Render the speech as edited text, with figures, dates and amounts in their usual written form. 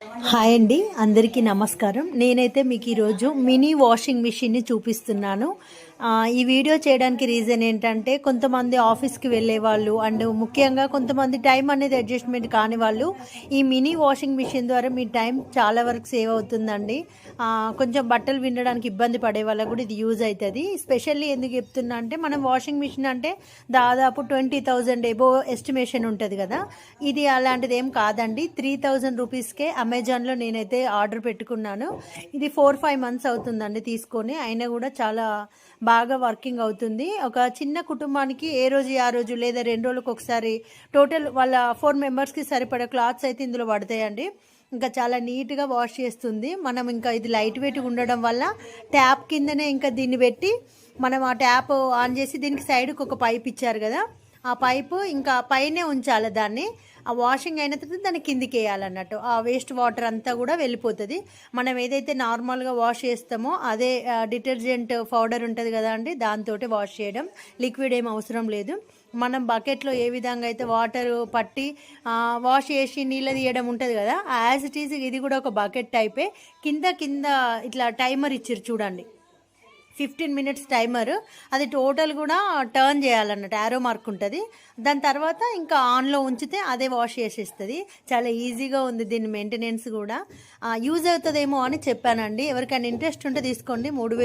Hi అండి, అందరికీ నమస్కారం. నేనైతే మీకు ఈరోజు మినీ వాషింగ్ మిషన్ని చూపిస్తున్నాను. ఈ వీడియో చేయడానికి రీజన్ ఏంటంటే, కొంతమంది ఆఫీస్కి వెళ్ళే వాళ్ళు అండ్ ముఖ్యంగా కొంతమంది టైం అనేది అడ్జస్ట్మెంట్ కాని వాళ్ళు ఈ మినీ వాషింగ్ మిషన్ ద్వారా మీ టైం చాలా వరకు సేవ్ అవుతుందండి. కొంచెం బట్టలు వినడానికి ఇబ్బంది పడే వాళ్ళకు కూడా ఇది యూజ్ అవుతుంది. స్పెషల్లీ ఎందుకు చెప్తున్నా అంటే, మనం వాషింగ్ మిషన్ అంటే దాదాపు 20,000 ఎబో ఎస్టిమేషన్ ఉంటుంది కదా. ఇది అలాంటిది ఏం కాదండి. 3,000 రూపీస్కే అమెజాన్లో నేనైతే ఆర్డర్ పెట్టుకున్నాను. ఇది 4-5 మంత్స్ అవుతుందండి తీసుకొని, అయినా కూడా చాలా బాగా వర్కింగ్ అవుతుంది. ఒక చిన్న కుటుంబానికి ఏ రోజు ఆ రోజు లేదా 2 రోజులకు ఒకసారి టోటల్ వాళ్ళ 4 మెంబర్స్కి సరిపడే క్లాత్స్ అయితే ఇందులో పడతాయండి. ఇంకా చాలా నీట్గా వాష్ చేస్తుంది. మనం ఇంకా ఇది లైట్ వెయిట్గా ఉండడం వల్ల ట్యాప్ కిందనే ఇంకా దీన్ని పెట్టి మనం ఆ ట్యాప్ ఆన్ చేసి దీనికి సైడ్కి ఒక పైప్ ఇచ్చారు కదా, ఆ పైపు ఇంకా పైనే ఉంచాలి దాన్ని. ఆ వాషింగ్ అయిన తర్వాత దాన్ని కిందికి వేయాలన్నట్టు. ఆ వేస్ట్ వాటర్ అంతా కూడా వెళ్ళిపోతుంది. మనం ఏదైతే నార్మల్గా వాష్ చేస్తామో అదే డిటర్జెంట్ పౌడర్ ఉంటుంది కదా అండి, దాంతో వాష్ చేయడం. లిక్విడ్ ఏం అవసరం లేదు. మనం బకెట్లో ఏ విధంగా అయితే వాటర్ పట్టి వాష్ చేసి నీళ్ళు తీయడం ఉంటుంది కదా, యాజ్ ఇట్ ఈజ్ ఇది కూడా ఒక బకెట్ టైపే. కింద కింద ఇట్లా టైమర్ ఇచ్చారు చూడండి, 15 మినిట్స్ టైమర్. అది టోటల్ కూడా టర్న్ చేయాలన్నట్టు, యారో మార్క్ ఉంటుంది. దాని తర్వాత ఇంకా ఆన్లో ఉంచితే అదే వాష్ చేసేస్తుంది. చాలా ఈజీగా ఉంది దీని మెయింటెనెన్స్ కూడా. యూజ్ అవుతుందేమో అని చెప్పానండి. ఎవరికైనా ఇంట్రెస్ట్ ఉంటే తీసుకోండి. 3,000